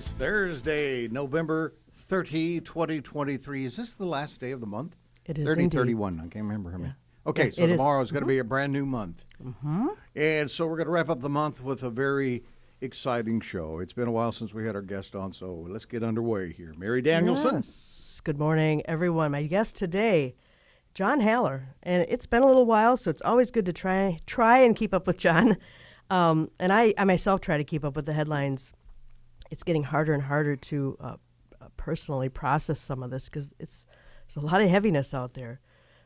It's Thursday, November 30, 2023. Is this the last day of the month? It is 30, indeed. 31. I can't remember how many. Yeah. Okay, Yeah, so it is. tomorrow is going to be a brand new month. Mm-hmm. And so we're going to wrap up the month with a very exciting show. It's been a while since we had our guest on, so let's get underway here. Mary Danielsen. Yes. Good morning, everyone. My guest today, John Haller. And it's been a little while, so it's always good to try and keep up with John. And I myself try to keep up with the headlines. It's getting harder and harder to personally process some of this because there's a lot of heaviness out there.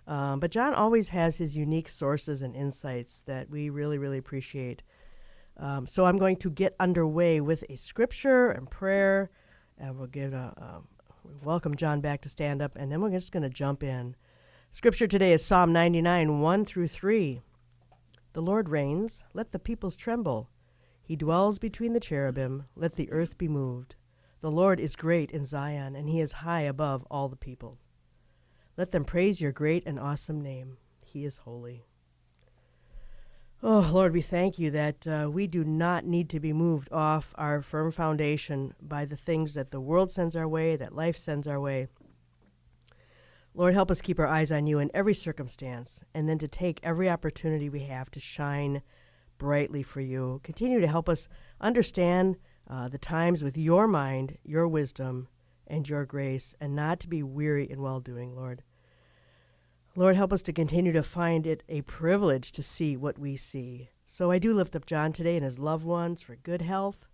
But John always has his unique sources and insights that we really, really appreciate. So I'm going to get underway with a scripture and prayer, and we'll welcome John back to stand up, and then we're just going to jump in. Scripture today is Psalm 99, 1 through 3. The Lord reigns, let the peoples tremble. He dwells between the cherubim, let the earth be moved. The Lord is great in Zion, and he is high above all the people. Let them praise your great and awesome name. He is holy. Oh, Lord, we thank you that we do not need to be moved off our firm foundation by the things that the world sends our way, that life sends our way. Lord, help us keep our eyes on you in every circumstance, and then to take every opportunity we have to shine brightly for you. Continue to help us understand the times with your mind, your wisdom, and your grace, and not to be weary in well-doing, Lord. Lord, help us to continue to find it a privilege to see what we see. So I do lift up John today and his loved ones for good health,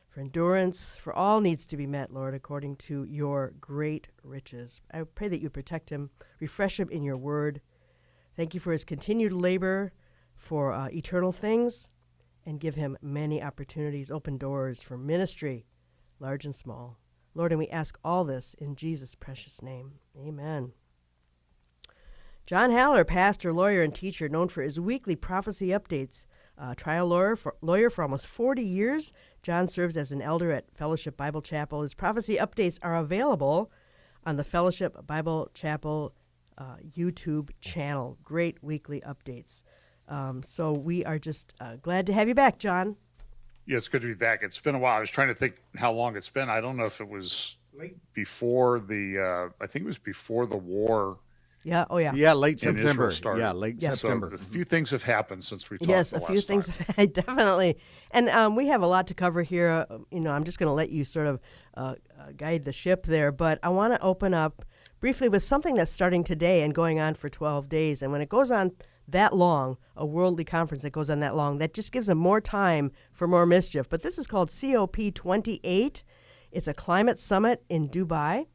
for endurance, for all needs to be met, Lord, according to your great riches. I pray that you protect him, refresh him in your word. Thank you for his continued labor for eternal things, and give him many opportunities, open doors for ministry, large and small. Lord, and we ask all this in Jesus' precious name. Amen. John Haller, pastor, lawyer, and teacher, known for his weekly prophecy updates. Trial lawyer for almost 40 years, John serves as an elder at Fellowship Bible Chapel. His prophecy updates are available on the Fellowship Bible Chapel YouTube channel. Great weekly updates. So we are just glad to have you back, John. Yeah, it's good to be back. It's been a while. I was trying to think how long it's been. I don't know if it was before I think it was before the war. Yeah, oh yeah. Yeah, late September. Yeah, late Yeah. September. So a few things have happened since we talked Yes, the a few last things, time. definitely. And we have a lot to cover here. I'm just going to let you sort of guide the ship there. But I want to open up briefly with something that's starting today and going on for 12 days. And when it goes on that long, a worldly conference that goes on that long, that just gives them more time for more mischief. But this is called COP28. It's a climate summit in Dubai.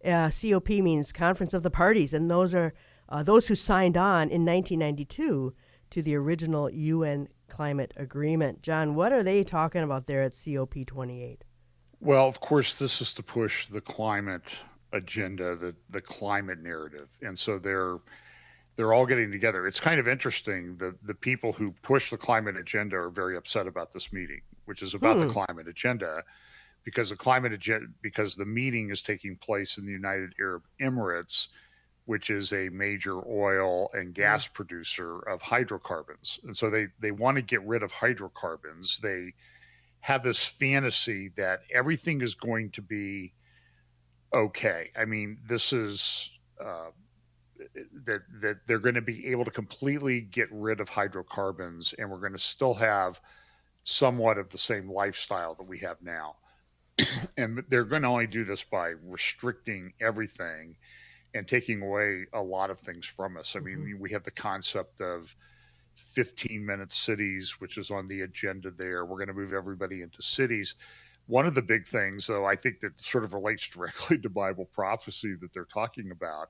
COP means Conference of the Parties, and those are those who signed on in 1992 to the original UN climate agreement. John, what are they talking about there at COP28? Well, of course, this is to push the climate agenda, the climate narrative. And so they're all getting together. It's kind of interesting. The people who push the climate agenda are very upset about this meeting, which is about the climate agenda, because because the meeting is taking place in the United Arab Emirates, which is a major oil and gas producer of hydrocarbons. And so they want to get rid of hydrocarbons. They have this fantasy that everything is going to be okay. I mean, this is that they're going to be able to completely get rid of hydrocarbons, and we're going to still have somewhat of the same lifestyle that we have now. And they're going to only do this by restricting everything and taking away a lot of things from us. I mean, we have the concept of 15-minute cities, which is on the agenda there. We're going to move everybody into cities. One of the big things, though, I think that sort of relates directly to Bible prophecy that they're talking about,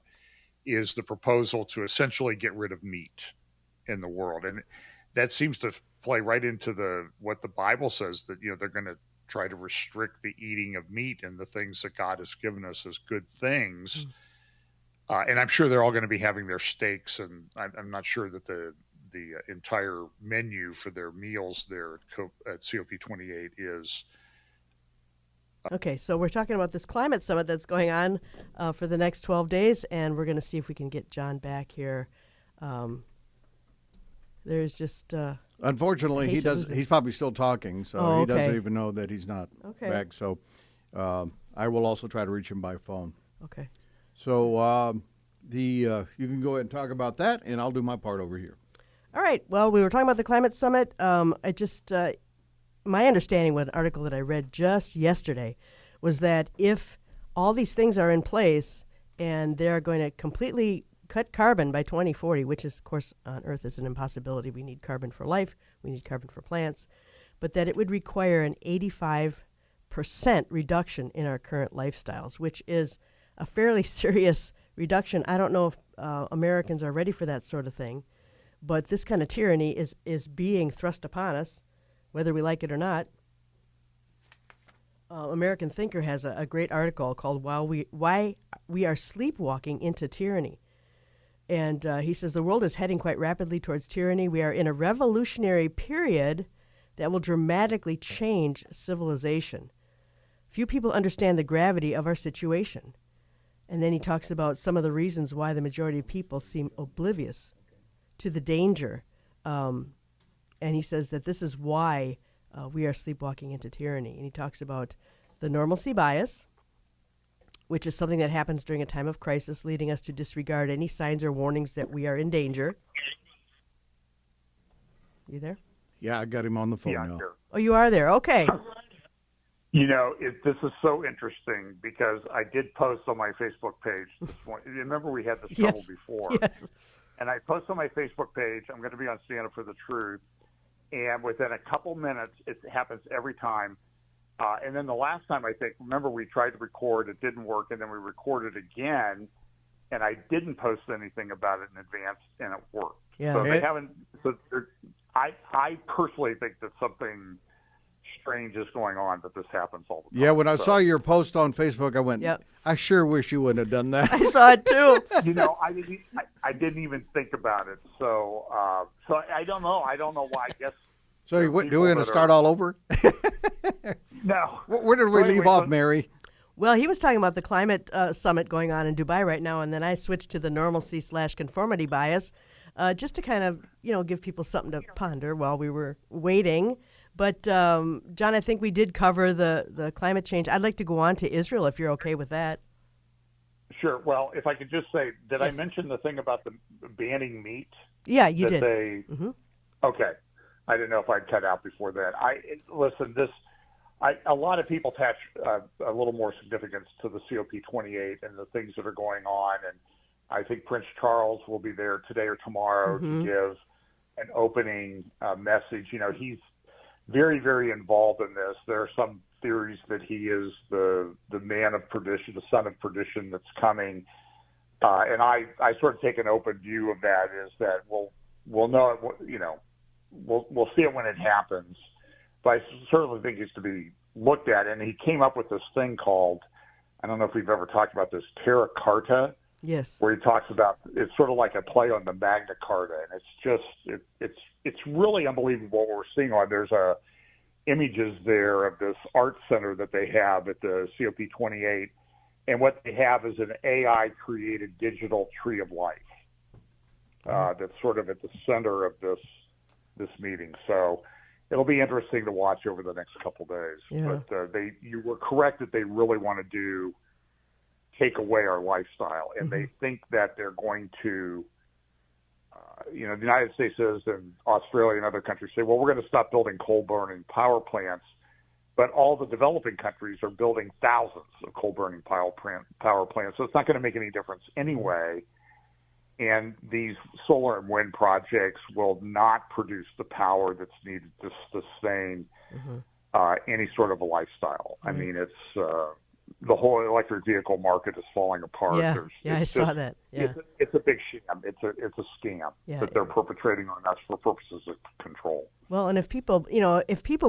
is the proposal to essentially get rid of meat in the world. And that seems to play right into what the Bible says, that, they're going to try to restrict the eating of meat and the things that God has given us as good things. And I'm sure they're all going to be having their steaks, and I'm not sure that the entire menu for their meals there at COP28 is. Okay, so we're talking about this climate summit that's going on for the next 12 days, and we're going to see if we can get John back here. There's just Unfortunately, I hate he to does. lose it. He's probably still talking, so Oh, he doesn't okay. even know that he's not Okay. back. So I will also try to reach him by phone. Okay. So you can go ahead and talk about that, and I'll do my part over here. All right. Well, we were talking about the climate summit. My understanding with an article that I read just yesterday was that if all these things are in place and they're going to completely cut carbon by 2040, which is, of course, on Earth is an impossibility. We need carbon for life. We need carbon for plants. But that it would require an 85% reduction in our current lifestyles, which is a fairly serious reduction. I don't know if Americans are ready for that sort of thing, but this kind of tyranny is being thrust upon us, whether we like it or not. American Thinker has a great article called Why We Are Sleepwalking into Tyranny. And he says the world is heading quite rapidly towards tyranny. We are in a revolutionary period that will dramatically change civilization. Few people understand the gravity of our situation. And then he talks about some of the reasons why the majority of people seem oblivious to the danger. And he says that this is why we are sleepwalking into tyranny. And he talks about the normalcy bias, which is something that happens during a time of crisis, leading us to disregard any signs or warnings that we are in danger. You there? Yeah, I got him on the phone Yeah, now. sure. Oh, you are there. Okay. This is so interesting because I did post on my Facebook page this morning. Remember we had this trouble Yes. before. Yes. And I post on my Facebook page, I'm going to be on Stand Up for the Truth. And within a couple minutes, it happens every time. And then the last time, I think, remember we tried to record, it didn't work, and then we recorded again, and I didn't post anything about it in advance, and it worked. Yeah. So they haven't. So I personally think that something strange is going on, that this happens all the time. Yeah, when I saw your post on Facebook, I went, Yep. I sure wish you wouldn't have done that. I saw it too. I didn't even think about it. So I don't know. I don't know why. I guess. So do we people going to that start are- all over? No. Where did we Wait, leave wait, off, but- Mary? Well, he was talking about the climate summit going on in Dubai right now, and then I switched to the normalcy/conformity bias, just to kind of, give people something to ponder while we were waiting. But, John, I think we did cover the climate change. I'd like to go on to Israel, if you're okay with that. Sure. Well, if I could just say, did Yes. I mention the thing about the banning meat? Yeah, you that did. They, Okay. I didn't know if I'd cut out before that. A lot of people attach a little more significance to the COP28 and the things that are going on. And I think Prince Charles will be there today or tomorrow to give an opening message. He's very, very involved in this. There are some theories that he is the man of perdition, the son of perdition that's coming. And I sort of take an open view of that, is that we'll know it, we'll see it when it happens. But I certainly think it's to be looked at. And he came up with this thing called, I don't know if we've ever talked about this, Terra Carta, Yes. where he talks about, it's sort of like a play on the Magna Carta. And it's just, it's really unbelievable what we're seeing on. There's images there of this art center that they have at the COP28. And what they have is an AI-created digital tree of life that's sort of at the center of this meeting. So it'll be interesting to watch over the next couple of days. Yeah. But you were correct that they really want to take away our lifestyle, and they think that they're going to, the United States says, and Australia and other countries say, well, we're going to stop building coal-burning power plants, but all the developing countries are building thousands of coal-burning power plants, so it's not going to make any difference anyway. And these solar and wind projects will not produce the power that's needed to sustain any sort of a lifestyle. I mean, it's the whole electric vehicle market is falling apart. I saw that. Yeah. It's a big sham. It's a scam that they're perpetrating on us for purposes of control. Well, and if people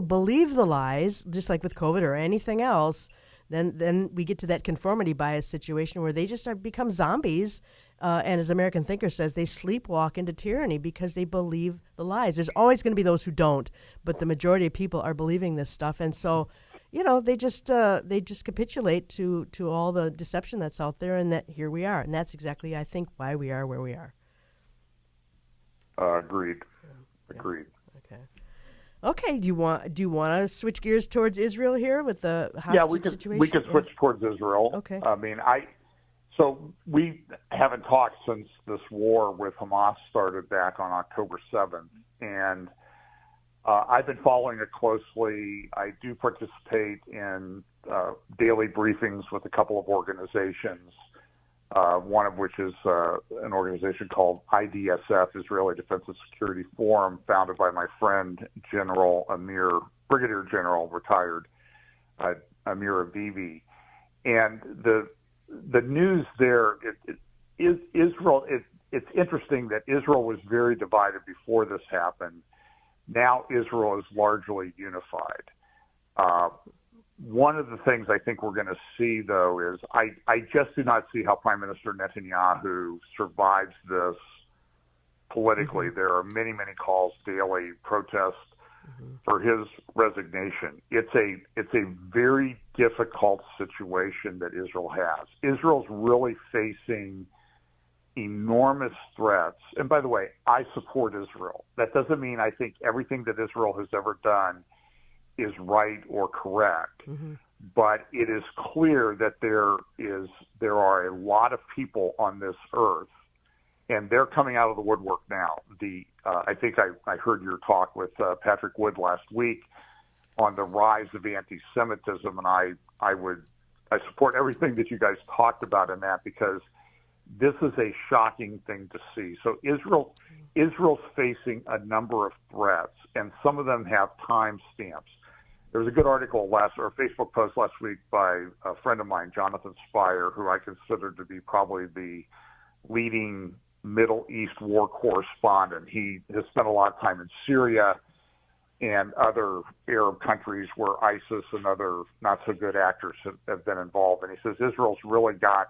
believe the lies, just like with COVID or anything else, then we get to that conformity bias situation where they just become zombies. And as American Thinker says, they sleepwalk into tyranny because they believe the lies. There's always going to be those who don't, but the majority of people are believing this stuff, and so they just capitulate to all the deception that's out there, and that here we are, and that's exactly, I think, why we are where we are. Agreed. Yeah. Agreed. Okay. Okay. Do you want to switch gears towards Israel here with the Yeah, hostage situation? we could switch towards Israel. Okay. I mean, so we haven't talked since this war with Hamas started back on October 7th, and I've been following it closely. I do participate in daily briefings with a couple of organizations, one of which is an organization called IDSF, Israeli Defense and Security Forum, founded by my friend Brigadier General, retired Amir Avivi. And the news there is Israel. It's interesting that Israel was very divided before this happened. Now Israel is largely unified. One of the things I think we're going to see, though, is I just do not see how Prime Minister Netanyahu survives this politically. Mm-hmm. There are many, many calls daily, protests for his resignation. It's a very difficult situation that Israel has. Israel's really facing enormous threats. And by the way, I support Israel. That doesn't mean I think everything that Israel has ever done is right or correct. Mm-hmm. But it is clear that there are a lot of people on this earth, and they're coming out of the woodwork now. I think I heard your talk with Patrick Wood last week on the rise of anti-Semitism, and I support everything that you guys talked about in that, because this is a shocking thing to see. So Israel's facing a number of threats, and some of them have time stamps. There was a good article or Facebook post last week by a friend of mine, Jonathan Spire, who I consider to be probably the leading Middle East war correspondent. He has spent a lot of time in Syria and other Arab countries where ISIS and other not so good actors have been involved. And he says Israel's really got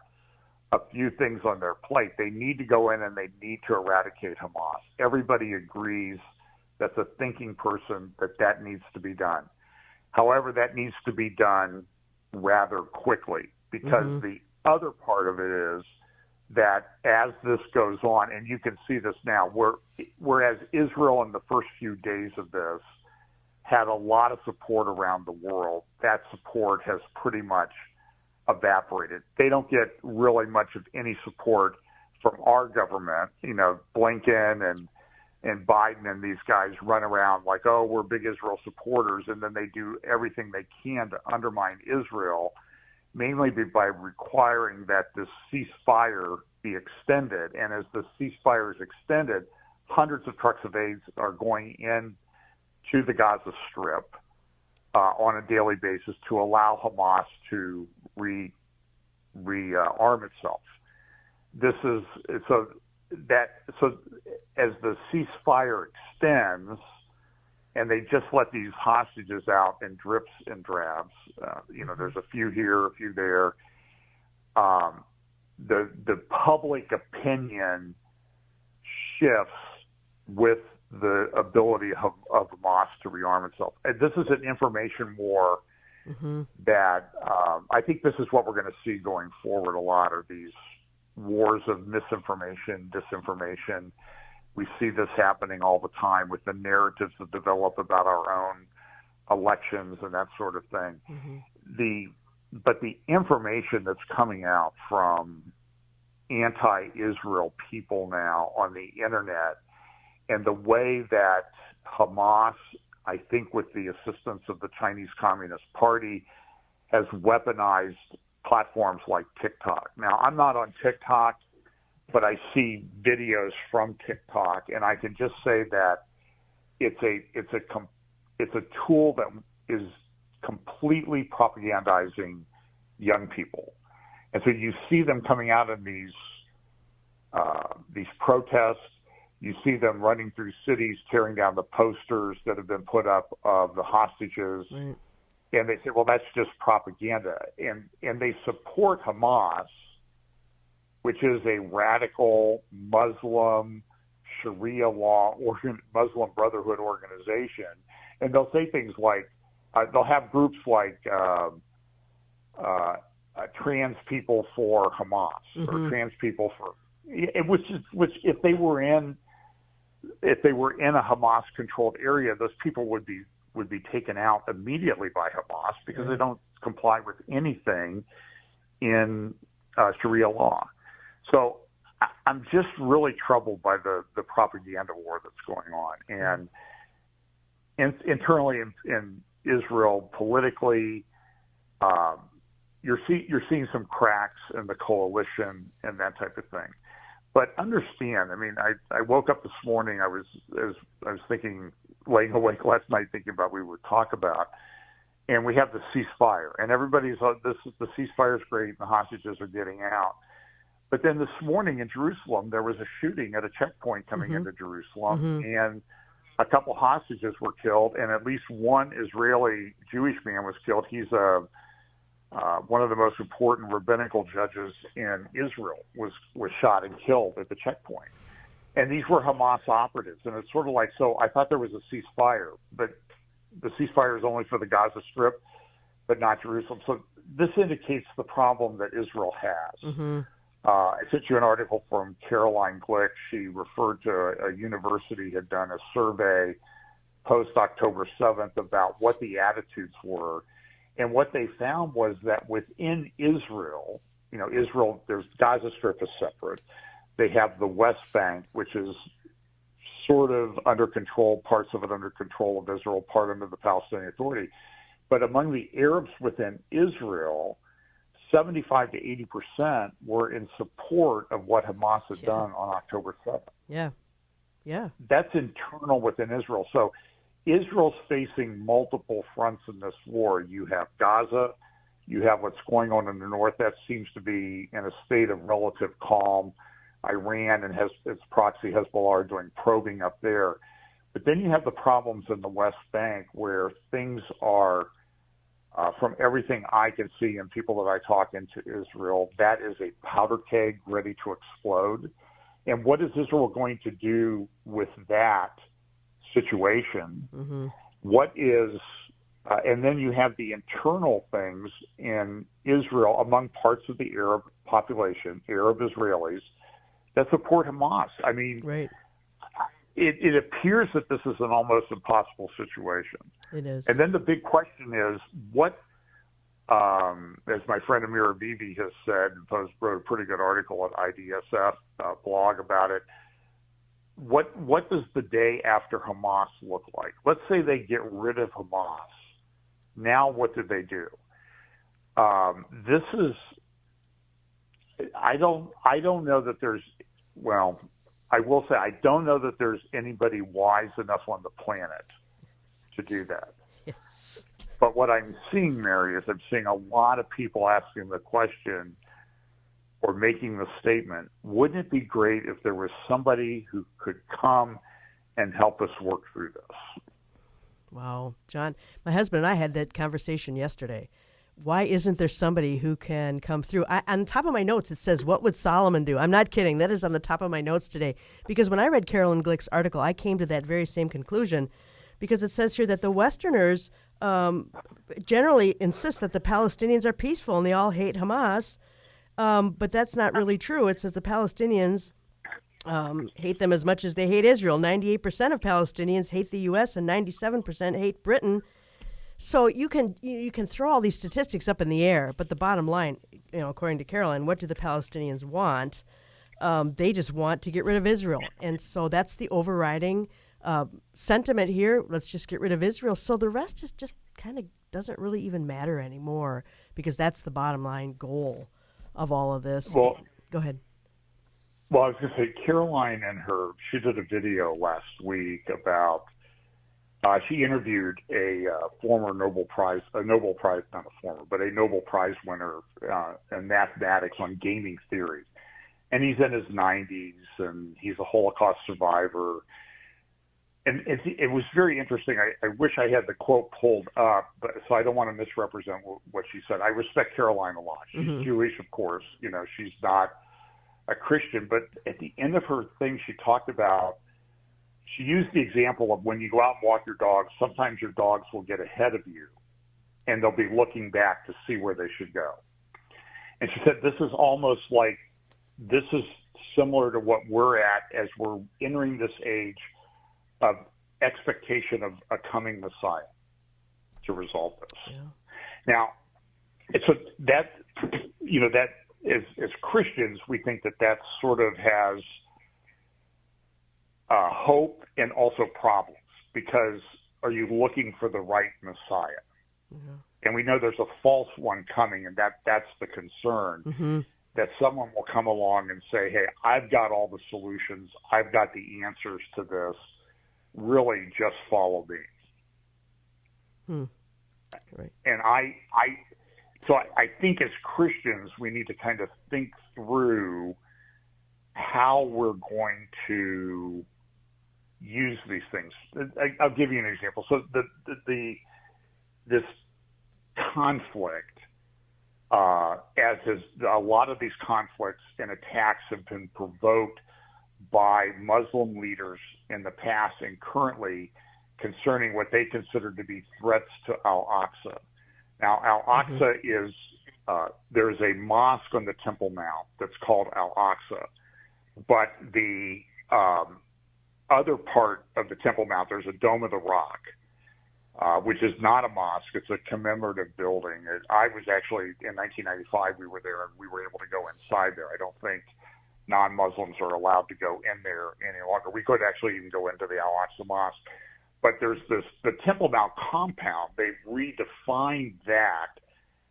a few things on their plate. They need to go in and they need to eradicate Hamas. Everybody agrees, that's a thinking person, that needs to be done. However, that needs to be done rather quickly, because the other part of it is that as this goes on, and you can see this now, whereas Israel in the first few days of this had a lot of support around the world, that support has pretty much evaporated. They don't get really much of any support from our government. You know, Blinken and Biden and these guys run around like, oh, we're big Israel supporters, and then they do everything they can to undermine Israel, mainly by requiring that this ceasefire be extended. And as the ceasefire is extended, hundreds of trucks of aid are going in to the Gaza Strip on a daily basis to allow Hamas to rearm itself. So as the ceasefire extends, and they just let these hostages out in drips and drabs, there's a few here, a few there. The public opinion shifts with the ability of Hamas to rearm itself. And this is an information war that I think this is what we're going to see going forward. A lot of these wars of misinformation, disinformation. We see this happening all the time with the narratives that develop about our own elections and that sort of thing. But the information that's coming out from anti-Israel people now on the internet, and the way that Hamas, I think with the assistance of the Chinese Communist Party, has weaponized platforms like TikTok. Now, I'm not on TikTok, but I see videos from TikTok, and I can just say that it's a tool that is completely propagandizing young people. And so you see them coming out in these protests. You see them running through cities, tearing down the posters that have been put up of the hostages. Right. And they say, well, that's just propaganda. And they support Hamas, which is a radical Muslim Sharia law or Muslim Brotherhood organization. And they'll say things like, they'll have groups like trans people for Hamas or trans people for, which if they were in if they were in a Hamas-controlled area, those people would be taken out immediately by Hamas because they don't comply with anything in Sharia law. So I'm just really troubled by the propaganda war that's going on, and internally in Israel politically, you're seeing some cracks in the coalition and that type of thing. But understand, I mean, I woke up this morning. I was thinking, laying awake last night, thinking about what we would talk about, and we have the ceasefire, and everybody's the ceasefire is great, and the hostages are getting out. But then this morning in Jerusalem, there was a shooting at a checkpoint coming into Jerusalem, and a couple hostages were killed, and at least one Israeli Jewish man was killed. He's one of the most important rabbinical judges in Israel was shot and killed at the checkpoint. And these were Hamas operatives. And it's sort of like, so I thought there was a ceasefire, but the ceasefire is only for the Gaza Strip, but not Jerusalem. So this indicates the problem that Israel has. I sent you an article from Caroline Glick. She referred to a university had done a survey post-October 7th about what the attitudes were. And what they found was that within Israel, Israel, there's Gaza Strip is separate. They have the West Bank, which is sort of under control, parts of it under control of Israel, part under the Palestinian Authority. But among the Arabs within Israel, 75 to 80% were in support of what Hamas had done on October 7th. Yeah. That's internal within Israel. So Israel's facing multiple fronts in this war. You have Gaza, you have what's going on in the north. That seems to be in a state of relative calm. Iran and its proxy Hezbollah are doing probing up there. But then you have the problems in the West Bank where things are, from everything I can see and people that I talk into Israel, that is a powder keg ready to explode. And what is Israel going to do with that situation? What is, and then you have the internal things in Israel among parts of the Arab population, Arab Israelis, that support Hamas. I mean, it appears that this is an almost impossible situation. It is. And then the big question is, what, as my friend Amir Abibi has said, and wrote a pretty good article on IDSF blog about it, what does the day after Hamas look like? Let's say they get rid of Hamas. Now what do they do? This is, I don't know that there's, well, I will say I don't know that there's anybody wise enough on the planet to do that. Yes. But what I'm seeing, Mary, is I'm seeing a lot of people asking the question or making the statement, wouldn't it be great if there was somebody who could come and help us work through this? Wow. John, my husband and I had that conversation yesterday. Why isn't there somebody who can come through? On top of my notes, it says, what would Solomon do? I'm not kidding. That is on the top of my notes today. Because when I read Carolyn Glick's article, I came to that very same conclusion. Because it says here that the Westerners generally insist that the Palestinians are peaceful and they all hate Hamas. But that's not really true. It says the Palestinians hate them as much as they hate Israel. 98% of Palestinians hate the U.S. and 97% hate Britain. So you can throw all these statistics up in the air, but the bottom line, according to Caroline, what do the Palestinians want? They just want to get rid of Israel, and so that's the overriding sentiment here. Let's just get rid of Israel. So the rest is just kind of doesn't really even matter anymore because that's the bottom line goal of all of this. Well, go ahead. Well, I was going to say Caroline she did a video last week about. She interviewed a Nobel Prize winner in mathematics on gaming theory. And he's in his 90s, and he's a Holocaust survivor. And it was very interesting. I wish I had the quote pulled up, so I don't want to misrepresent what she said. I respect Caroline a lot. She's Jewish, of course. She's not a Christian. But at the end of her thing, she talked about, she used the example of when you go out and walk your dogs, sometimes your dogs will get ahead of you and they'll be looking back to see where they should go. And she said, this is almost like, this is similar to what we're at as we're entering this age of expectation of a coming Messiah to resolve this. Yeah. Now, so that, that as Christians, we think that sort of has hope and also problems, because are you looking for the right Messiah? Mm-hmm. And we know there's a false one coming, and that's the concern, Mm-hmm. that someone will come along and say, hey, I've got all the solutions. I've got the answers to this. Really, just follow me. Right. And I think as Christians, we need to kind of think through how we're going to use these things. I'll give you an example. So this conflict, as is a lot of these conflicts and attacks have been provoked by Muslim leaders in the past and currently concerning what they consider to be threats to Al-Aqsa. Now, Al-Aqsa is, there's a mosque on the Temple Mount that's called Al-Aqsa, but the other part of the Temple Mount, there's a Dome of the Rock, which is not a mosque. It's a commemorative building. I was actually, in 1995, we were there, and we were able to go inside there. I don't think non-Muslims are allowed to go in there any longer. We could actually even go into the Al-Aqsa Mosque. But there's the Temple Mount compound. They've redefined that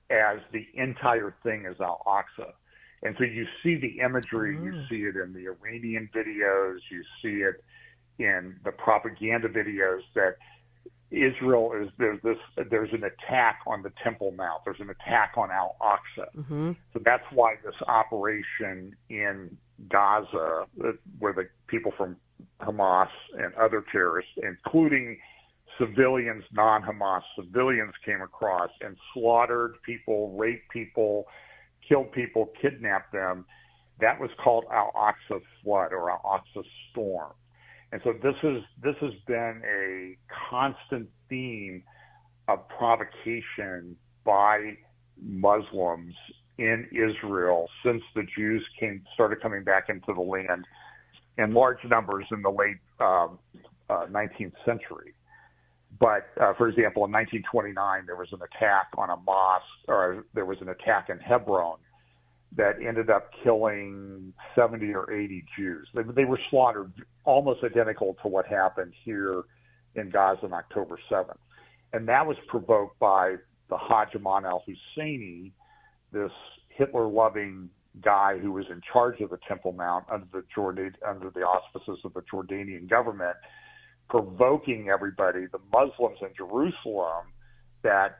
as the entire thing is Al-Aqsa. And so you see the imagery, you see it in the Iranian videos, you see it in the propaganda videos that Israel is, there's an attack on the Temple Mount. There's an attack on Al-Aqsa. Mm-hmm. So that's why this operation in Gaza, where the people from Hamas and other terrorists, including civilians, non-Hamas civilians, came across and slaughtered people, raped people, killed people, kidnapped them. That was called Al-Aqsa flood or Al-Aqsa storm. And so this has been a constant theme of provocation by Muslims in Israel since the Jews started coming back into the land in large numbers in the late 19th century. But, for example, in 1929, there was an attack on a mosque, or there was an attack in Hebron that ended up killing 70 or 80 Jews. They were slaughtered, almost identical to what happened here in Gaza on October 7th. And that was provoked by the Hajj Aman al-Husseini, this Hitler-loving guy who was in charge of the Temple Mount under the auspices of the Jordanian government, provoking everybody, the Muslims in Jerusalem, that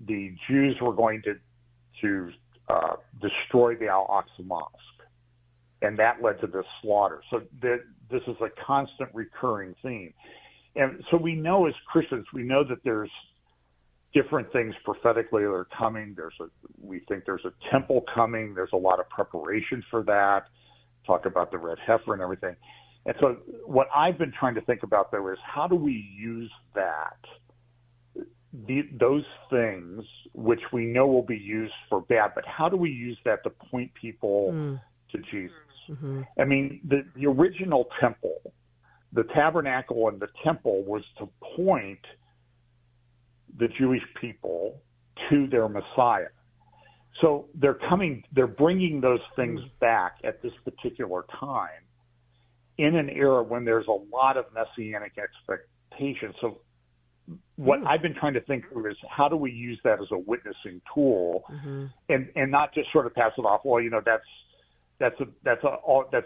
the Jews were going to destroy the Al-Aqsa Mosque. And that led to this slaughter. So this is a constant recurring theme. And so we know as Christians, we know that there's different things prophetically that are coming. We think there's a temple coming. There's a lot of preparation for that. Talk about the red heifer and everything. And so what I've been trying to think about, though, is how do we use that, those things which we know will be used for bad, but how do we use that to point people to Jesus? Mm-hmm. I mean, the original temple, the tabernacle and the temple was to point the Jewish people to their Messiah. So they're bringing those things back at this particular time in an era when there's a lot of messianic expectation. So what I've been trying to think through is how do we use that as a witnessing tool, and not just sort of pass it off. Well, that's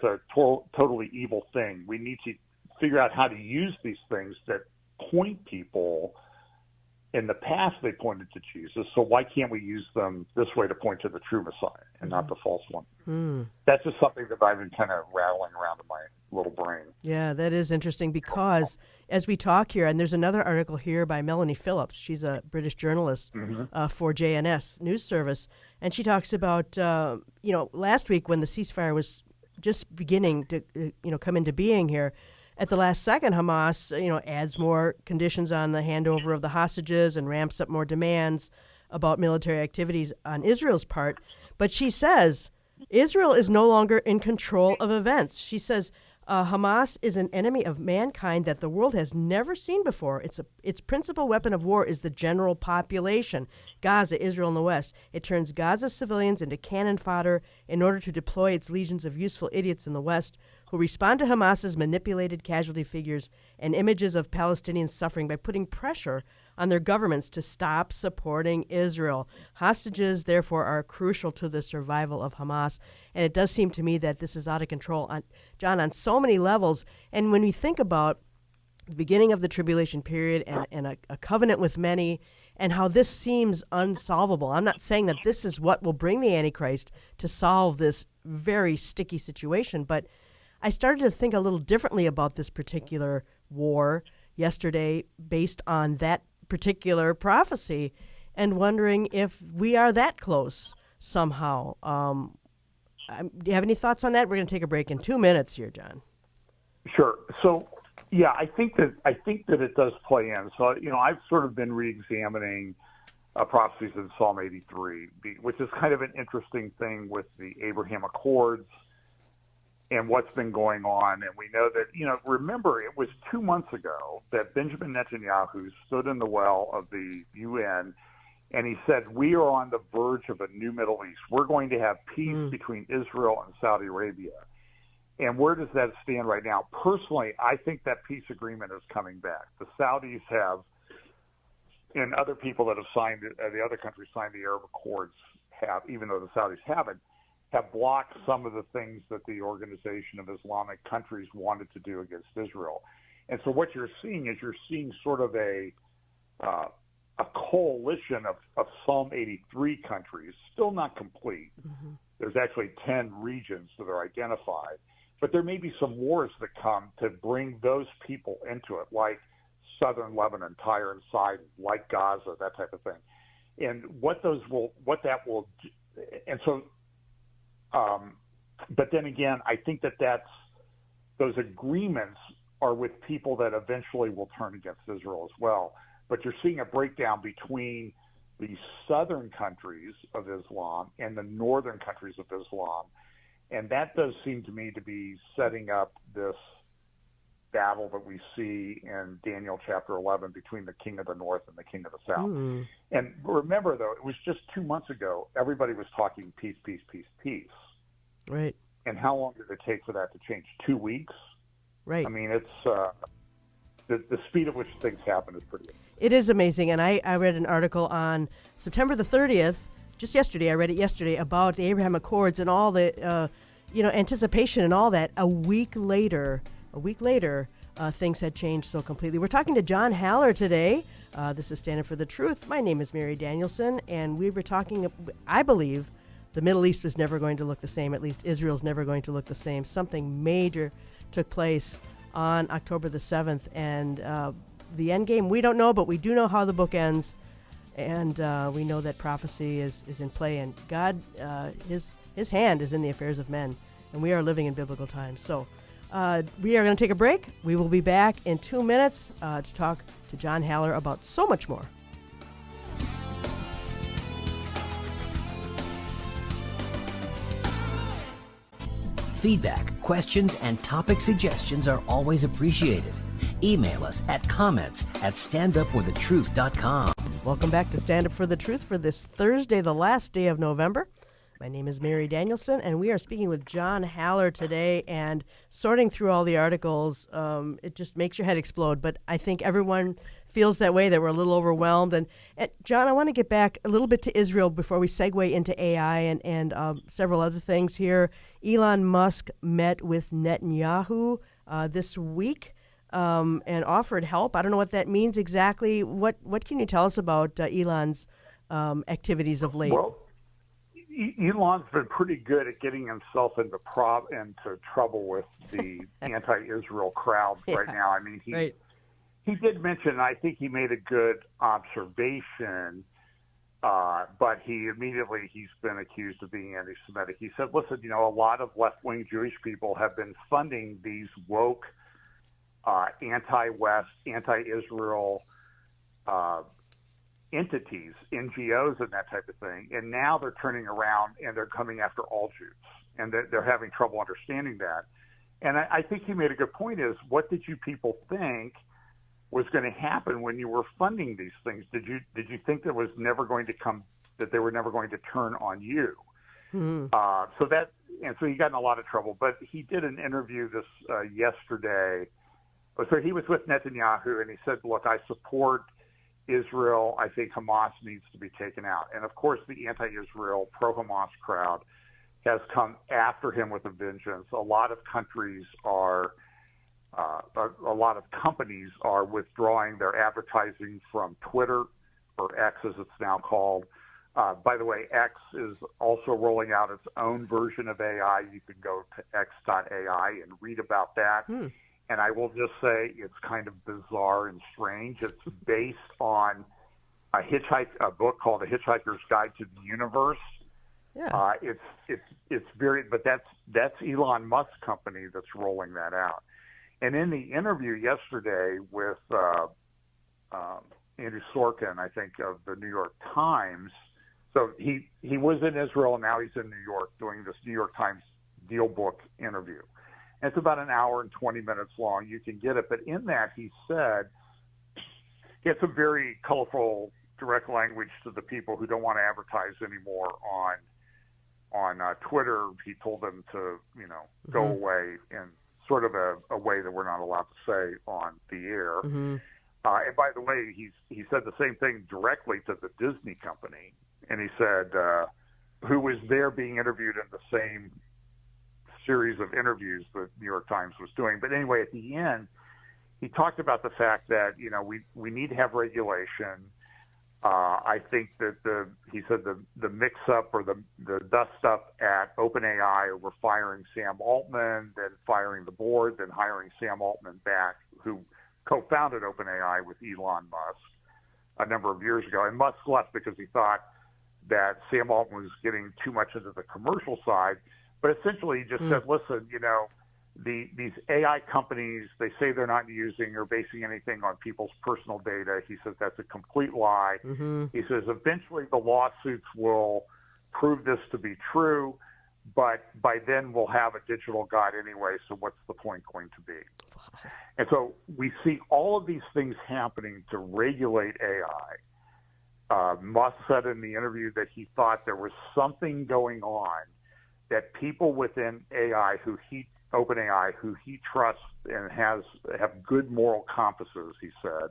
a totally evil thing. We need to figure out how to use these things that point people. In the past, they pointed to Jesus, so why can't we use them this way to point to the true Messiah and not the false one? That's just something that I've been kind of rattling around in my little brain. Yeah, that is interesting because as we talk here, and there's another article here by Melanie Phillips. She's a British journalist for JNS News Service, and she talks about, last week when the ceasefire was just beginning to, come into being here, at the last second, Hamas, adds more conditions on the handover of the hostages and ramps up more demands about military activities on Israel's part. But she says Israel is no longer in control of events. She says Hamas is an enemy of mankind that the world has never seen before. Its principal weapon of war is the general population, Gaza, Israel, and the West. It turns Gaza's civilians into cannon fodder in order to deploy its legions of useful idiots in the West who respond to Hamas's manipulated casualty figures and images of Palestinians suffering by putting pressure on their governments to stop supporting Israel. Hostages, therefore, are crucial to the survival of Hamas. And it does seem to me that this is out of control, John, on so many levels. And when we think about the beginning of the tribulation period and a covenant with many, and how this seems unsolvable. I'm not saying that this is what will bring the Antichrist to solve this very sticky situation, but I started to think a little differently about this particular war yesterday based on that particular prophecy and wondering if we are that close somehow. Do you have any thoughts on that? We're going to take a break in 2 minutes here, John. Sure. So, yeah, I think that it does play in. So, I've sort of been re-examining prophecies in Psalm 83, which is kind of an interesting thing with the Abraham Accords and what's been going on. And we know that, remember, it was 2 months ago that Benjamin Netanyahu stood in the well of the UN and he said, we are on the verge of a new Middle East. We're going to have peace between Israel and Saudi Arabia. And where does that stand right now? Personally, I think that peace agreement is coming back. The Saudis have, and other people that have signed it, the other countries signed the Arab Accords have, even though the Saudis haven't, have blocked some of the things that the Organization of Islamic Countries wanted to do against Israel. And so what you're seeing sort of a coalition of Psalm 83 countries, still not complete. Mm-hmm. There's actually 10 regions that are identified. But there may be some wars that come to bring those people into it, like southern Lebanon, Tyre and Sidon, like Gaza, that type of thing. And but then again, I think those agreements are with people that eventually will turn against Israel as well. But you're seeing a breakdown between the southern countries of Islam and the northern countries of Islam. And that does seem to me to be setting up this battle that we see in Daniel chapter 11 between the king of the north and the king of the south. Mm. And remember, though, it was just 2 months ago, everybody was talking peace, peace, peace, peace. Right. And how long did it take for that to change? 2 weeks? Right. I mean, it's the speed at which things happen is pretty amazing. It is amazing. And I read an article on September the 30th, just yesterday, I read it yesterday, about the Abraham Accords and all the, anticipation and all that. A week later, things had changed so completely. We're talking to John Haller today. This is Standing for the Truth. My name is Mary Danielsen, and we were talking, I believe, the Middle East was never going to look the same. At least Israel's never going to look the same. Something major took place on October the 7th, and the end game, we don't know, but we do know how the book ends. And we know that prophecy is in play, and God, his hand is in the affairs of men, and we are living in biblical times. So we are going to take a break. We will be back in 2 minutes to talk to John Haller about so much more. Feedback, questions, and topic suggestions are always appreciated. Email us at comments@standupforthetruth.com. Welcome back to Stand Up for the Truth for this Thursday, the last day of November. My name is Mary Danielsen, and we are speaking with John Haller today. And sorting through all the articles, it just makes your head explode. But I think everyone feels that way, that we're a little overwhelmed. And John, I want to get back a little bit to Israel before we segue into AI and several other things here. Elon Musk met with Netanyahu this week. And offered help. I don't know what that means exactly. What can you tell us about Elon's activities of late? Well, Elon's been pretty good at getting himself into trouble with the anti-Israel crowd right now. I mean, he did mention, and I think he made a good observation, but he's been accused of being anti-Semitic. He said, listen, a lot of left-wing Jewish people have been funding these woke anti-West, anti-Israel entities, NGOs and that type of thing. And now they're turning around and they're coming after all Jews. And they're having trouble understanding that. And I think he made a good point is, what did you people think was going to happen when you were funding these things? Did you think that was never going to come, that they were never going to turn on you? So he got in a lot of trouble. But he did an interview this yesterday. So he was with Netanyahu, and he said, look, I support Israel. I think Hamas needs to be taken out. And, of course, the anti-Israel, pro-Hamas crowd has come after him with a vengeance. A lot of countries are, a lot of companies are withdrawing their advertising from Twitter, or X as it's now called. By the way, X is also rolling out its own version of AI. You can go to x.ai and read about that. And I will just say it's kind of bizarre and strange. It's based on a book called A Hitchhiker's Guide to the Universe. Yeah. It's very, but that's Elon Musk's company that's rolling that out. And in the interview yesterday with Andrew Sorkin, I think, of the New York Times, so he was in Israel and now he's in New York doing this New York Times Deal Book interview. And it's about an hour and 20 minutes long. You can get it. But in that, he said, he had some very colorful, direct language to the people who don't want to advertise anymore on Twitter. He told them to, go away in sort of a way that we're not allowed to say on the air. And by the way, he said the same thing directly to the Disney company. And he said, who was there being interviewed in the same series of interviews the New York Times was doing. But anyway, at the end, he talked about the fact that, we need to have regulation. I think that he said the mix-up or the dust-up at OpenAI over firing Sam Altman, then firing the board, then hiring Sam Altman back, who co-founded OpenAI with Elon Musk a number of years ago. And Musk left because he thought that Sam Altman was getting too much into the commercial side. But essentially, he just said, listen, these AI companies, they say they're not using or basing anything on people's personal data. He says that's a complete lie. He says eventually the lawsuits will prove this to be true, but by then we'll have a digital god anyway, so what's the point going to be? And so we see all of these things happening to regulate AI. Musk said in the interview that he thought there was something going on that people within OpenAI, who he trusts and have good moral compasses, he said,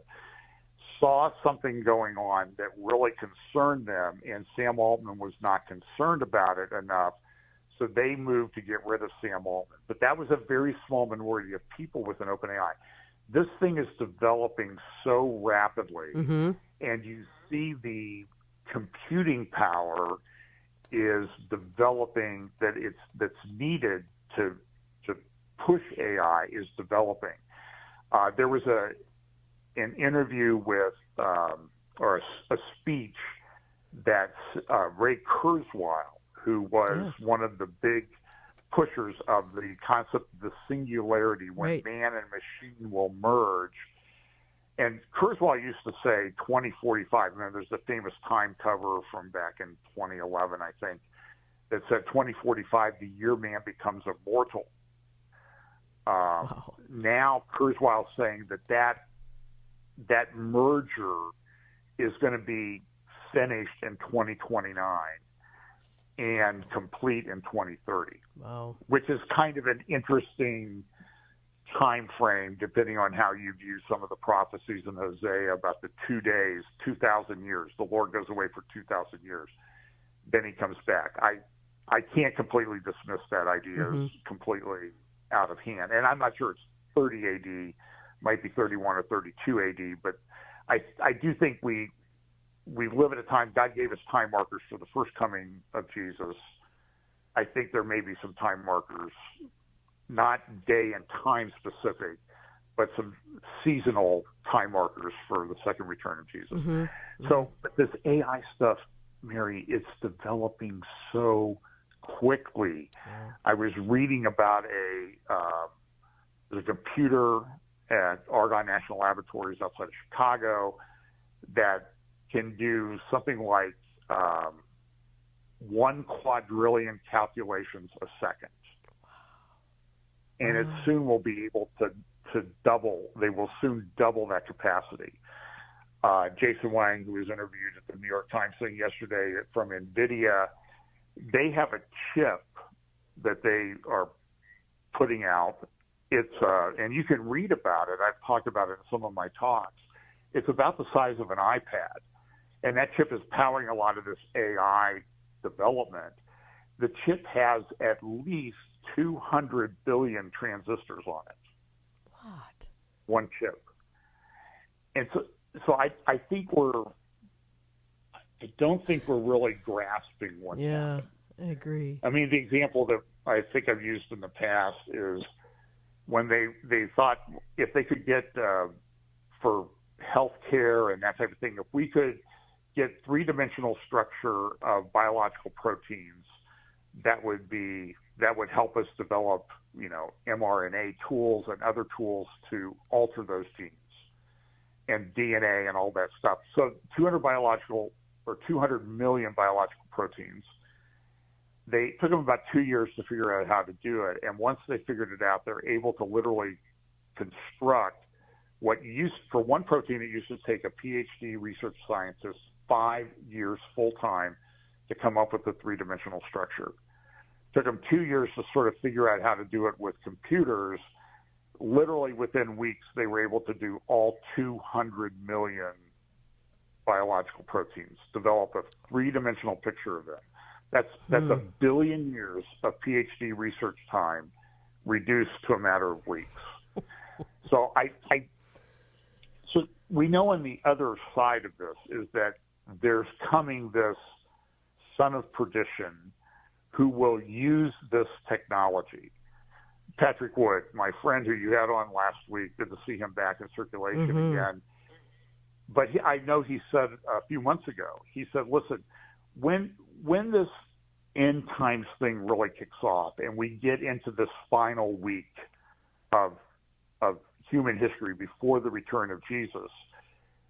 saw something going on that really concerned them, and Sam Altman was not concerned about it enough, so they moved to get rid of Sam Altman. But that was a very small minority of people within OpenAI. This thing is developing so rapidly, and you see the computing power is developing that's needed to push AI is developing. There was an interview with or a speech that Ray Kurzweil, who was one of the big pushers of the concept of the singularity, when man and machine will merge. And Kurzweil used to say 2045. And there's a famous Time cover from back in 2011, I think, that said 2045, the year man becomes immortal. Now Kurzweil's saying that merger is going to be finished in 2029 and complete in 2030. Wow. Which is kind of an interesting time frame, depending on how you view some of the prophecies in Hosea about the 2 days, 2,000 years. The Lord goes away for 2,000 years. Then he comes back. I can't completely dismiss that idea as completely out of hand. And I'm not sure it's 30 AD, might be 31 or 32 AD, but I do think we live at a time, God gave us time markers for the first coming of Jesus. I think there may be some time markers, not day and time specific, but some seasonal time markers for the second return of Jesus. So, but this AI stuff, Mary, it's developing so quickly. I was reading about there's a computer at Argonne National Laboratories outside of Chicago that can do something like 1 quadrillion calculations a second. And it soon will be able to double. They will soon double that capacity. Jason Wang, who was interviewed at the New York Times thing yesterday from NVIDIA, they have a chip that they are putting out. It's and you can read about it. I've talked about it in some of my talks. It's about the size of an iPad, and that chip is powering a lot of this AI development. The chip has at least 200 billion transistors on it. What? One chip. And so I think I don't think we're really grasping what Yeah, happened. I agree. I mean, the example that I think I've used in the past is when they thought if they could get for healthcare and that type of thing, if we could get three-dimensional structure of biological proteins, that would help us develop, mRNA tools and other tools to alter those genes and DNA and all that stuff. So 200 million biological proteins. They took them about 2 years to figure out how to do it. And once they figured it out, they're able to literally construct for one protein, it used to take a PhD research scientist 5 years full time to come up with the three-dimensional structure. Took them 2 years to sort of figure out how to do it with computers. Literally within weeks, they were able to do all 200 million biological proteins, develop a three-dimensional picture of them. That's a billion years of PhD research time reduced to a matter of weeks. So so we know on the other side of this is that there's coming this son of perdition who will use this technology. Patrick Wood, my friend who you had on last week, good to see him back in circulation again. But I know he said a few months ago, he said, listen, when this end times thing really kicks off and we get into this final week of human history before the return of Jesus,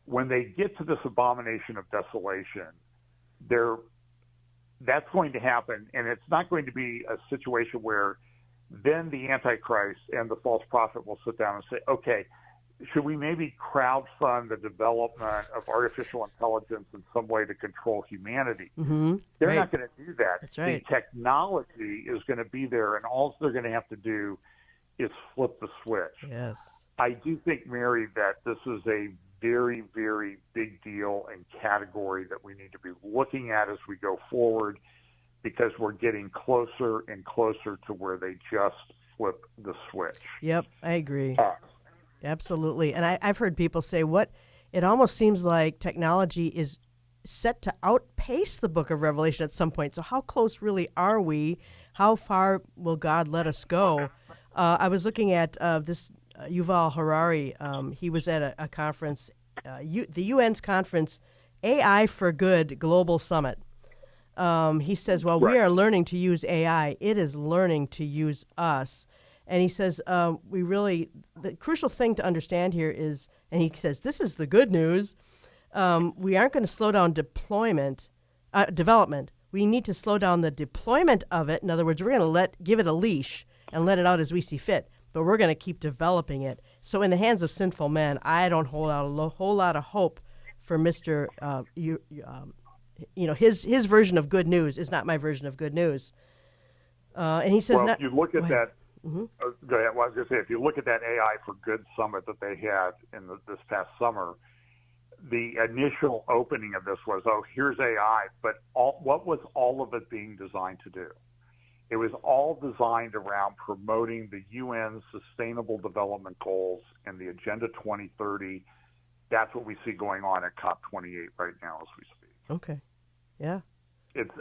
when they get to this abomination of desolation, that's going to happen, and it's not going to be a situation where then the Antichrist and the false prophet will sit down and say, okay, should we maybe crowdfund the development of artificial intelligence in some way to control humanity? They're not going to do that. That's right. The technology is going to be there, and all they're going to have to do is flip the switch. Yes. I do think, Mary, that this is a very, very big deal and category that we need to be looking at as we go forward, because we're getting closer and closer to where they just flip the switch. Yep, I agree. Absolutely. And I've heard people say it almost seems like technology is set to outpace the book of Revelation at some point. So how close really are we? How far will God let us go? I was looking at this Yuval Harari. He was at a conference, the UN's conference, AI for Good Global Summit. He says, well, we are learning to use AI. It is learning to use us. And he says, the crucial thing to understand here is, and he says, this is the good news, we aren't going to slow down development. We need to slow down the deployment of it. In other words, we're going to give it a leash and let it out as we see fit, but we're going to keep developing it. So in the hands of sinful men, I don't hold out a whole lot of hope for Mr. His version of good news is not my version of good news. And he says, well, if you look at that, Mm-hmm. Go ahead. Well, I was going to say, if you look at that AI for Good summit that they had in this past summer, the initial opening of this was, here's AI, but what was all of it being designed to do? It was all designed around promoting the UN Sustainable Development Goals and the Agenda 2030. That's what we see going on at COP28 right now as we speak. Okay. Yeah. It's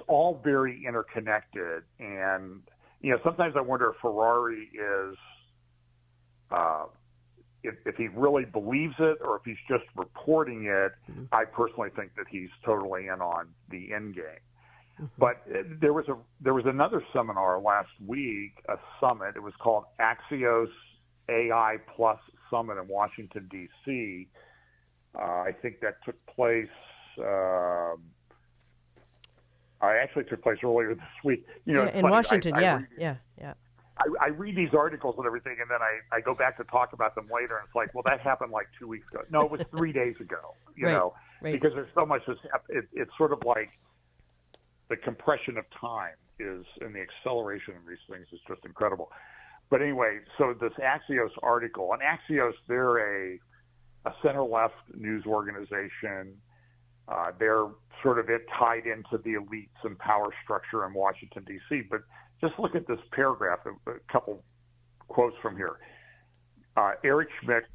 all very interconnected, and sometimes I wonder if Ferrari is if he really believes it or if he's just reporting it. Mm-hmm. I personally think that he's totally in on the end game. Mm-hmm. But there was another seminar last week, a summit. It was called Axios AI Plus Summit in Washington D.C. I think that took place. I actually took place earlier this week. You know, Yeah, it's in funny, Washington, I yeah. I read these articles and everything, and then I go back to talk about them later, and it's like, well, that happened like 2 weeks ago. No, it was 3 days ago. You Right, know, right. because there's so much. It's sort of like the compression of time is, and the acceleration of these things is just incredible. But anyway, so this Axios article, and Axios, they're a center-left news organization. They're sort of tied into the elites and power structure in Washington, D.C. But just look at this paragraph, a couple quotes from here. Eric Schmidt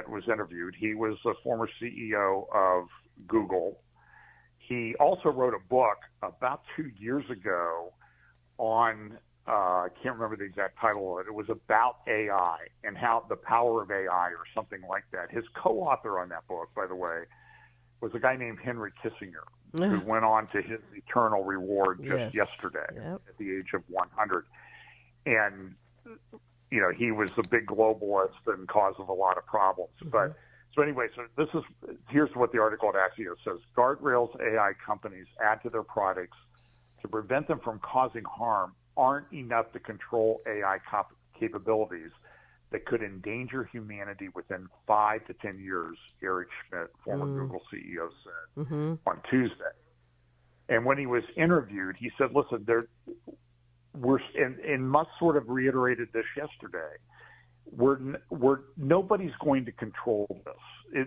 was interviewed. He was a former CEO of Google. He also wrote a book about 2 years ago on, I can't remember the exact title of it. It was about AI and how the power of AI or something like that. His co-author on that book, by the way, was a guy named Henry Kissinger, who went on to his eternal reward just yesterday at the age of 100. And, you know, he was a big globalist and cause of a lot of problems. But so anyway, here's what the article at Axios says. Guardrails AI companies add to their products to prevent them from causing harm aren't enough to control AI capabilities that could endanger humanity within 5 to 10 years, Eric Schmidt, former Google CEO, said on Tuesday. And when he was interviewed, he said, listen, and Musk sort of reiterated this yesterday, nobody's going to control this.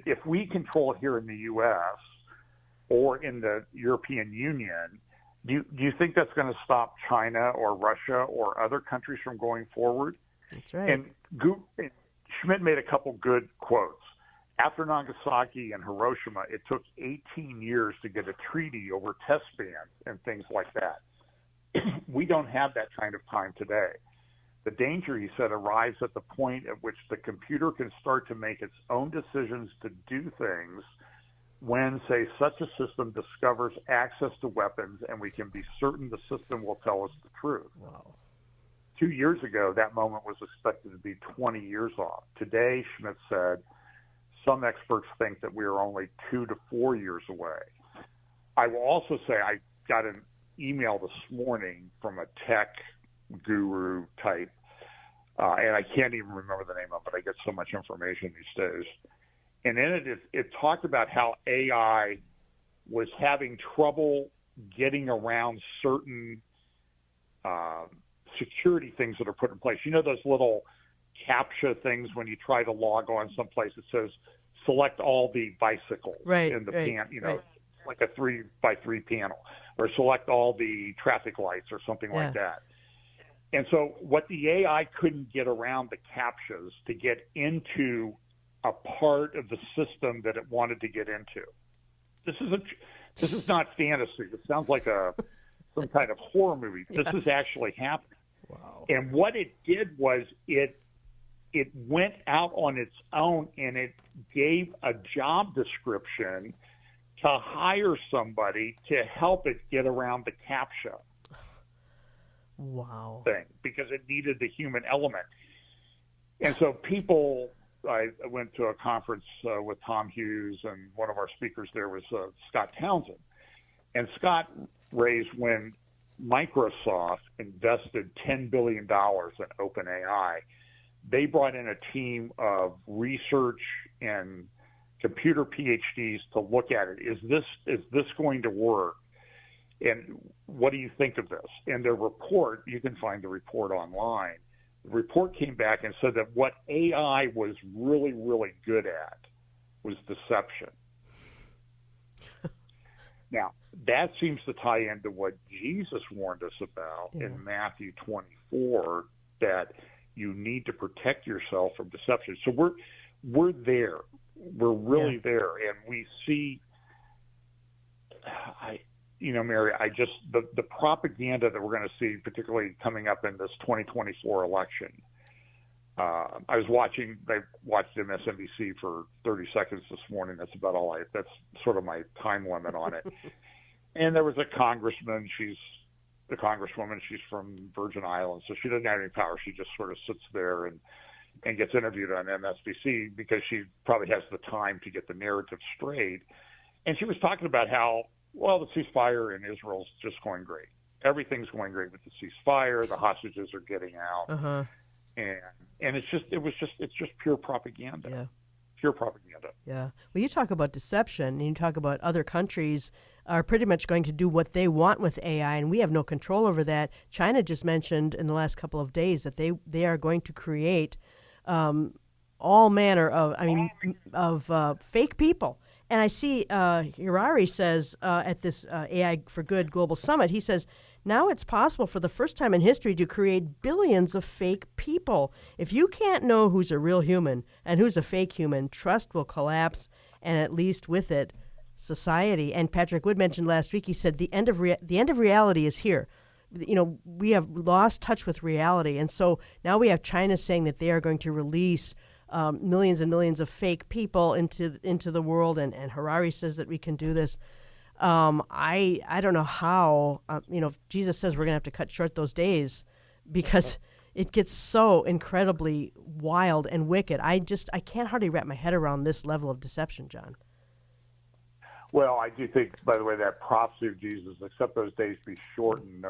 If we control it here in the U.S. or in the European Union, do you think that's going to stop China or Russia or other countries from going forward? That's right. And Schmidt made a couple good quotes. After Nagasaki and Hiroshima, it took 18 years to get a treaty over test bans and things like that. We don't have that kind of time today. The danger, he said, arrives at the point at which the computer can start to make its own decisions to do things when, say, such a system discovers access to weapons and we can be certain the system will tell us the truth. Wow. 2 years ago, that moment was expected to be 20 years off. Today, Schmidt said, some experts think that we are only 2 to 4 years away. I will also say I got an email this morning from a tech guru type, and I can't even remember the name of it. I get so much information these days. And in it talked about how AI was having trouble getting around certain security things that are put in place. You know those little CAPTCHA things when you try to log on someplace, it says select all the bicycles in the pan, you know, like a 3x3 panel, or select all the traffic lights or something like that. And so what the AI couldn't get around the CAPTCHAs to get into a part of the system that it wanted to get into. This is not fantasy. It sounds like some kind of horror movie. This is actually happening. Wow. And what it did was it went out on its own and it gave a job description to hire somebody to help it get around the CAPTCHA thing because it needed the human element. And so I went to a conference with Tom Hughes, and one of our speakers there was Scott Townsend. And Scott raised when Microsoft invested $10 billion in OpenAI, they brought in a team of research and computer PhDs to look at it. Is this going to work? And what do you think of this? And their report, you can find the report online. The report came back and said that what AI was really, really good at was deception. Now, that seems to tie into what Jesus warned us about in Matthew 24, that you need to protect yourself from deception. So we're there. We're really there. And we see, Mary, the propaganda that we're going to see, particularly coming up in this 2024 election. I watched MSNBC for 30 seconds this morning. That's about all that's sort of my time limit on it. And there was a congressman. She's from Virgin Islands, so she doesn't have any power. She just sort of sits there and and gets interviewed on MSNBC because she probably has the time to get the narrative straight. And she was talking about how, well, the ceasefire in Israel is just going great. Everything's going great with the ceasefire. The hostages are getting out, and it's just pure propaganda. Yeah. Pure propaganda. Yeah. Well, you talk about deception, and you talk about other countries are pretty much going to do what they want with AI, and we have no control over that. China just mentioned in the last couple of days that they are going to create all manner of fake people. And I see Harari says at this AI for Good Global Summit, he says, now it's possible for the first time in history to create billions of fake people. If you can't know who's a real human and who's a fake human, trust will collapse, and at least with it, society. And Patrick Wood mentioned last week, he said the end of reality is here. You know, we have lost touch with reality, and so now we have China saying that they are going to release millions and millions of fake people into the world, and Harari says that we can do this. I don't know how, Jesus says we're going to have to cut short those days because it gets so incredibly wild and wicked. I can't hardly wrap my head around this level of deception, John. Well, I do think, by the way, that prophecy of Jesus, except those days be shortened,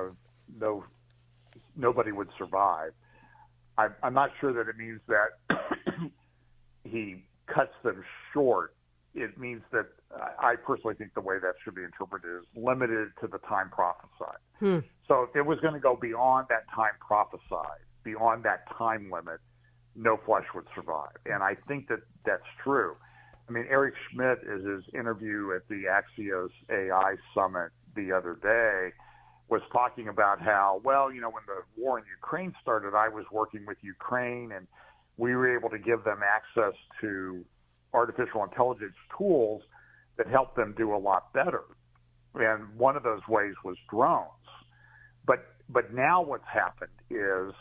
nobody would survive. I'm not sure that it means that he cuts them short. It means that I personally think the way that should be interpreted is limited to the time prophesied. So if it was going to go beyond that time prophesied, beyond that time limit, no flesh would survive. And I think that that's true. I mean, Eric Schmidt, in his interview at the Axios AI Summit the other day, was talking about how, well, when the war in Ukraine started, I was working with Ukraine, and we were able to give them access to artificial intelligence tools that helped them do a lot better. And one of those ways was drones. But now what's happened is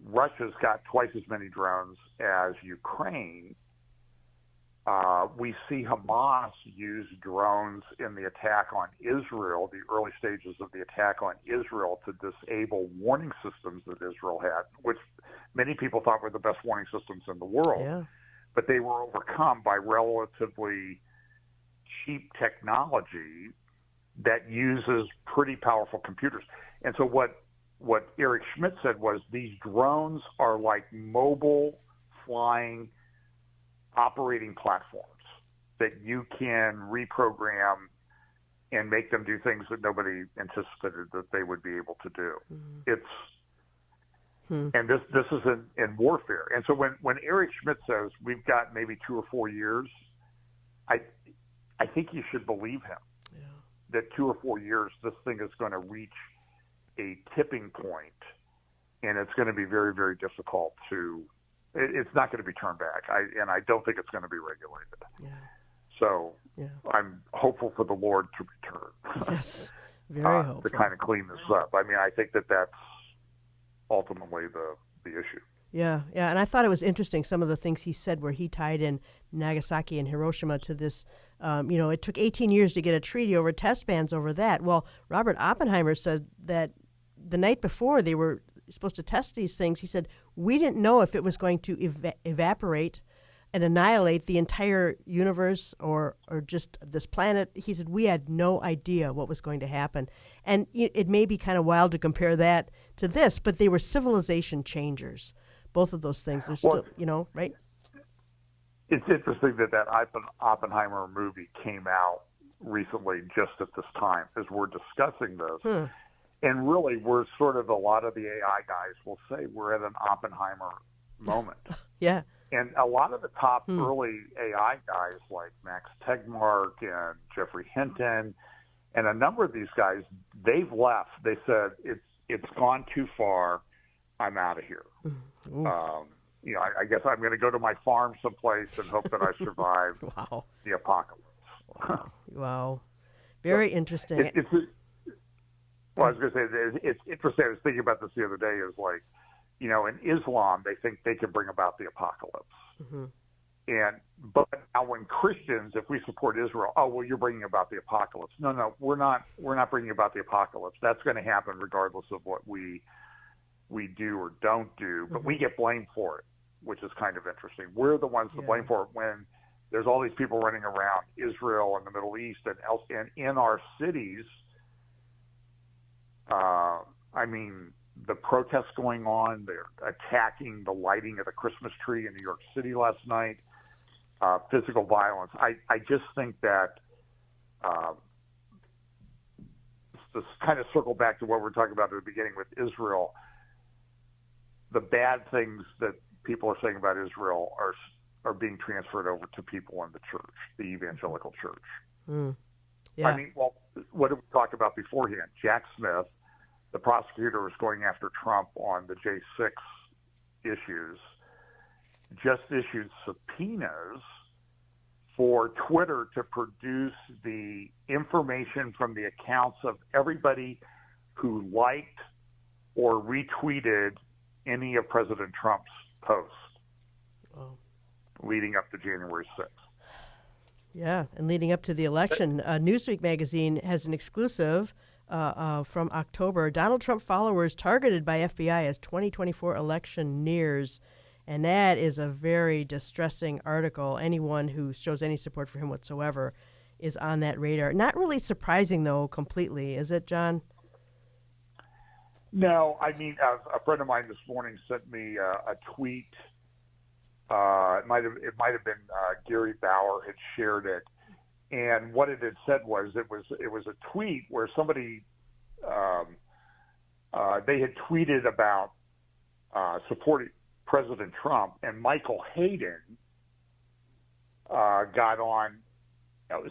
Russia's got twice as many drones as Ukraine. We see Hamas use drones in the attack on Israel, the early stages of the attack on Israel, to disable warning systems that Israel had, which many people thought were the best warning systems in the world. Yeah. But they were overcome by relatively cheap technology that uses pretty powerful computers. And so what Eric Schmidt said was these drones are like mobile flying operating platforms that you can reprogram and make them do things that nobody anticipated that they would be able to do. And this is in warfare. And so when Eric Schmidt says we've got maybe 2 or 4 years, I think you should believe him. Yeah. That 2 or 4 years, this thing is going to reach a tipping point, and it's going to be very, very difficult to. It's not going to be turned back. I don't think it's going to be regulated. Yeah. So I'm hopeful for the Lord to return. Yes, very hopeful. To kind of clean this up. I mean, I think that that's ultimately the issue. Yeah, and I thought it was interesting some of the things he said where he tied in Nagasaki and Hiroshima to this. It took 18 years to get a treaty over test bans over that. Well, Robert Oppenheimer said that the night before they were supposed to test these things, he said, we didn't know if it was going to evaporate and annihilate the entire universe or just this planet. He said, we had no idea what was going to happen. And it may be kind of wild to compare that to this, but they were civilization changers. Both of those things. They're still, right? It's interesting that Oppenheimer movie came out recently just at this time as we're discussing this. And really, we're sort of, a lot of the AI guys will say we're at an Oppenheimer moment. Yeah. And a lot of the top early AI guys like Max Tegmark and Jeffrey Hinton and a number of these guys, they've left. They said, it's gone too far. I'm out of here. I guess I'm going to go to my farm someplace and hope that I survive the apocalypse. Wow. Very interesting. Well, I was going to say, it's interesting. I was thinking about this the other day. Is like, in Islam, they think they can bring about the apocalypse. But now when Christians, if we support Israel, you're bringing about the apocalypse. No, we're not bringing about the apocalypse. That's going to happen regardless of what we do or don't do. But we get blamed for it. which is kind of interesting. We're the ones to blame for it when there's all these people running around Israel and the Middle East and in our cities. I mean, the protests going on, they're attacking the lighting of the Christmas tree in New York City last night, physical violence. I just think that to kind of circle back to what we were talking about at the beginning with Israel, the bad things that people are saying about Israel are being transferred over to people in the church, the evangelical church. Yeah. I mean, well, what did we talk about beforehand? Jack Smith, the prosecutor, was going after Trump on the J6 issues, just issued subpoenas for Twitter to produce the information from the accounts of everybody who liked or retweeted any of President Trump's posts leading up to January 6th. Yeah, and leading up to the election, Newsweek magazine has an exclusive from October. Donald Trump followers targeted by FBI as 2024 election nears. And that is a very distressing article. Anyone who shows any support for him whatsoever is on that radar. Not really surprising, though, completely. Is it, John? No, I mean, a friend of mine this morning sent me a tweet. It might have been Gary Bauer had shared it, and what it had said was it was a tweet where somebody they had tweeted about supporting President Trump, and Michael Hayden got on.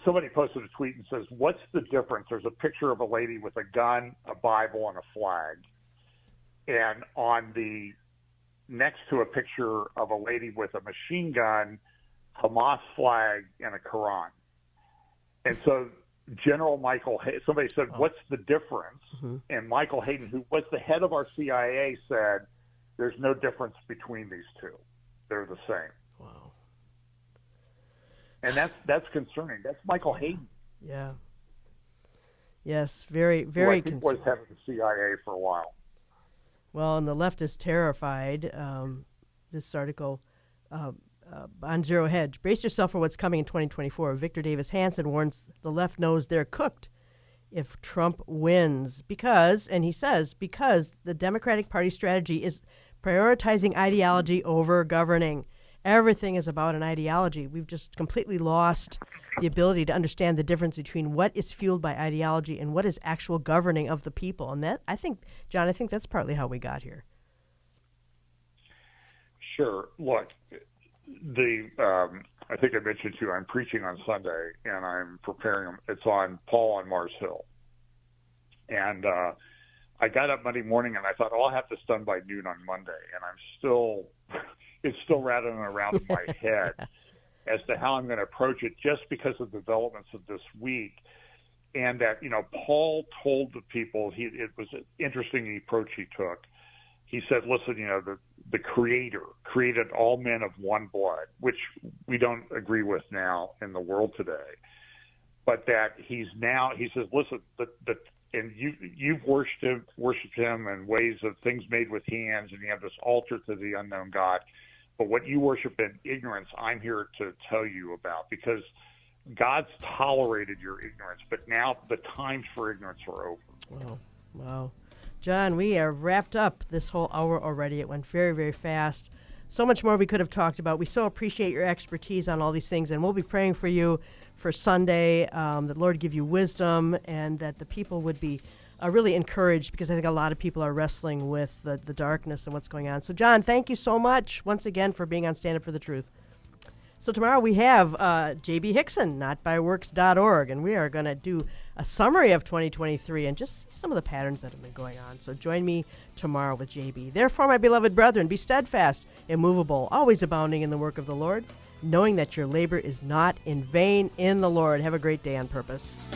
Somebody posted a tweet and says, "What's the difference?" There's a picture of a lady with a gun, a Bible, and a flag, and on the next to a picture of a lady with a machine gun, Hamas flag, and a Quran. And so General Michael Hayden, somebody said, "What's the difference?" Mm-hmm. And Michael Hayden, who was the head of our CIA, said, "There's no difference between these two. They're the same." Wow. And that's concerning. That's Michael Hayden. Yeah. Yes, very, very concerning. Who I think was head of the CIA for a while. Well, and the left is terrified. This article on Zero Hedge. Brace yourself for what's coming in 2024. Victor Davis Hanson warns the left knows they're cooked if Trump wins because the Democratic Party strategy is prioritizing ideology over governing. Everything is about an ideology. We've just completely lost the ability to understand the difference between what is fueled by ideology and what is actual governing of the people. And that, I think, John, that's partly how we got here. Sure. Look, I think I mentioned to you, I'm preaching on Sunday, and I'm preparing. It's on Paul on Mars Hill. And I got up Monday morning, and I thought, I'll have this done by noon on Monday. And it's still rattling around in my head as to how I'm going to approach it just because of the developments of this week. And that, Paul told the people, it was an interesting approach he took. He said, listen, the Creator created all men of one blood, which we don't agree with now in the world today. But that he says, listen, and you've worshipped him in ways of things made with hands, and you have this altar to the unknown God. But what you worship in ignorance, I'm here to tell you about, because God's tolerated your ignorance, but now the times for ignorance are over. Wow. John, we are wrapped up this whole hour already. It went very, very fast. So much more we could have talked about. We so appreciate your expertise on all these things, and we'll be praying for you for Sunday, that Lord give you wisdom, and that the people would be really encouraged, because I think a lot of people are wrestling with the darkness and what's going on. So, John, thank you so much once again for being on Stand Up for the Truth. So tomorrow we have J.B. Hickson, notbyworks.org, and we are going to do a summary of 2023 and just some of the patterns that have been going on. So join me tomorrow with J.B. Therefore, my beloved brethren, be steadfast, immovable, always abounding in the work of the Lord, knowing that your labor is not in vain in the Lord. Have a great day on purpose.